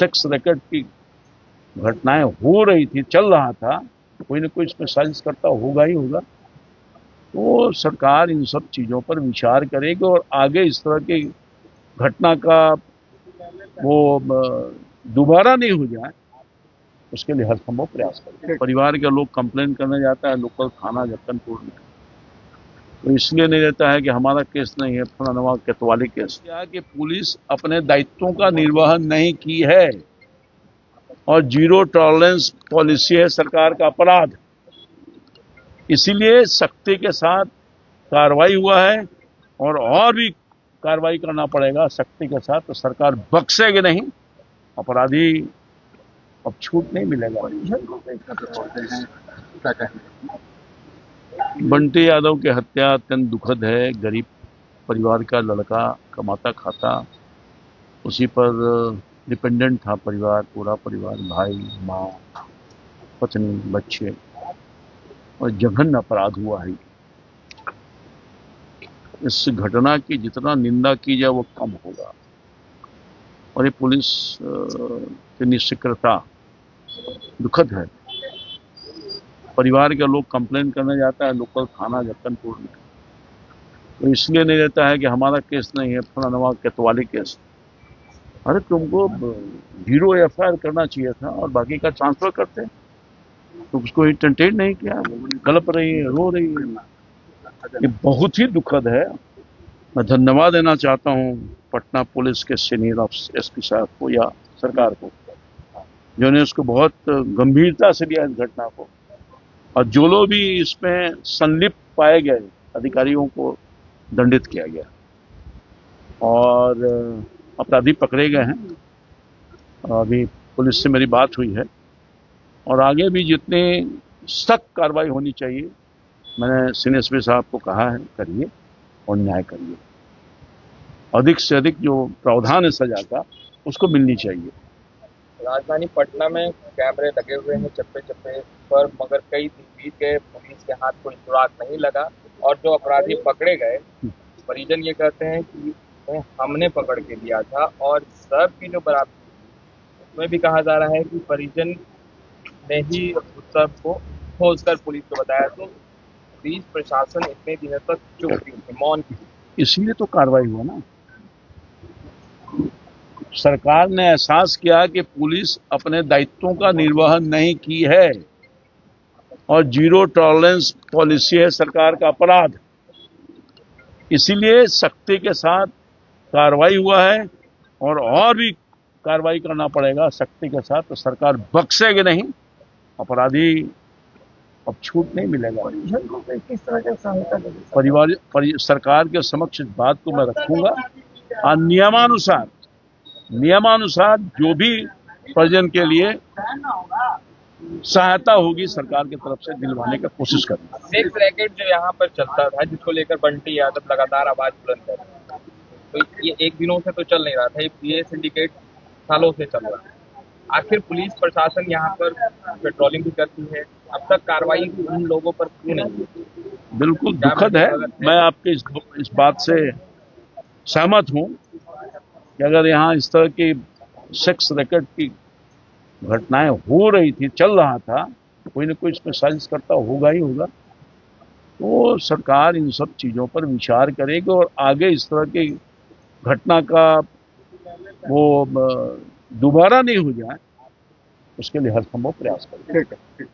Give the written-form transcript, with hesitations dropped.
Sex racket की घटनाएं हो रही थी, चल रहा था, कोई ना कोई इसमें साजिश करता होगा ही होगा। तो सरकार इन सब चीजों पर विचार करेगी और आगे इस तरह की घटना का वो दोबारा नहीं हो जाए, उसके लिए हर संभव प्रयास करें। परिवार के लोग कंप्लेन करने जाता है लोकल थाना जक्कनपुर में, तो इसलिए नहीं रहता है कि हमारा केस नहीं है, फलाना केतवाली केस। क्या कि पुलिस अपने दायित्वों का निर्वहन नहीं की है और जीरो टॉलरेंस पॉलिसी है सरकार का अपराध, इसीलिए सख्ती के साथ कार्रवाई हुआ है और भी कार्रवाई करना पड़ेगा सख्ती के साथ। तो सरकार बख्शेगी नहीं, अपराधी अब छूट नहीं मिलेगा। बंटी यादव की हत्या अत्यंत दुखद है। गरीब परिवार का लड़का, कमाता खाता, उसी पर डिपेंडेंट था परिवार, पूरा परिवार, भाई, माँ, पत्नी, बच्चे, और जघन्य अपराध हुआ है। इस घटना की जितना निंदा की जाए वो कम होगा और ये पुलिस की निष्क्रियता दुखद है। परिवार के लोग कंप्लेन करने जाता है लोकल थाना जक्कनपुर में, तो इसलिए नहीं रहता है कि हमारा केस नहीं है, फलाना केतवाली केस। अरे तुमको 0 एफआईआर करना चाहिए था और बाकी का ट्रांसफर करते, तो उसको एंटरटेन नहीं किया, कलप रही है, रो रही है। ये बहुत ही दुखद है। मैं धन्यवाद देना चाहता हूँ पटना पुलिस के सीनियर एसपी साहब को या सरकार को, जिन्होंने उसको बहुत गंभीरता से लिया इस घटना को, और जो लोग भी इसमें संलिप्त पाए गए अधिकारियों को दंडित किया गया और अपराधी पकड़े गए हैं। अभी पुलिस से मेरी बात हुई है और आगे भी जितनी सख्त कार्रवाई होनी चाहिए, मैंने सीनियर एसपी साहब को कहा है, करिए और न्याय करिए। अधिक से अधिक जो प्रावधान है सजा का उसको मिलनी चाहिए। राजधानी पटना में कैमरे लगे हुए हैं चप्पे चप्पे पर, मगर कई दिन बीत गए, पुलिस के हाथ कोई सुराग नहीं लगा और जो अपराधी पकड़े गए, परिजन ये कहते हैं कि हमने पकड़ के दिया था। और सब की जो बरामदगी उसमें भी कहा जा रहा है कि परिजन ने ही सब को खोज कर पुलिस को बताया। तो पुलिस प्रशासन इतने दिनों तक चुप थी, मौन थी। इसीलिए तो कार्रवाई हुआ ना। सरकार ने एहसास किया कि पुलिस अपने दायित्वों का निर्वहन नहीं की है और जीरो टॉलरेंस पॉलिसी है सरकार का अपराध, इसीलिए सख्ती के साथ कार्रवाई हुआ है और भी कार्रवाई करना पड़ेगा सख्ती के साथ। तो सरकार बख्शेगी नहीं, अपराधी अब छूट नहीं मिलेगा। किस तरह की सहायता सरकार के समक्ष इस बात को मैं रखूंगा और नियमानुसार जो भी परिजन के लिए सहायता होगी सरकार की तरफ से दिलवाने का कोशिश करेंगे। सेक्स रैकेट जो यहाँ पर चलता था, जिसको लेकर बंटी यादव लगातार आवाज बुलंद कर रहे थे, तो ये एक दिनों से तो चल नहीं रहा था, ये सिंडिकेट सालों से चल रहा है। आखिर पुलिस प्रशासन यहाँ पर पेट्रोलिंग भी करती है, अब तक कार्रवाई उन लोगों पर क्यों नहीं होती? बिल्कुल दुखद है। मैं आपके इस बात से सहमत हूं कि अगर यहाँ इस तरह की सेक्स रैकेट की घटनाएं हो रही थी, चल रहा था, कोई ना कोई इसमें साजिश करता होगा ही होगा। तो सरकार इन सब चीजों पर विचार करेगी और आगे इस तरह की घटना का वो दोबारा नहीं हो जाए, उसके लिए हर संभव प्रयास करेंगे।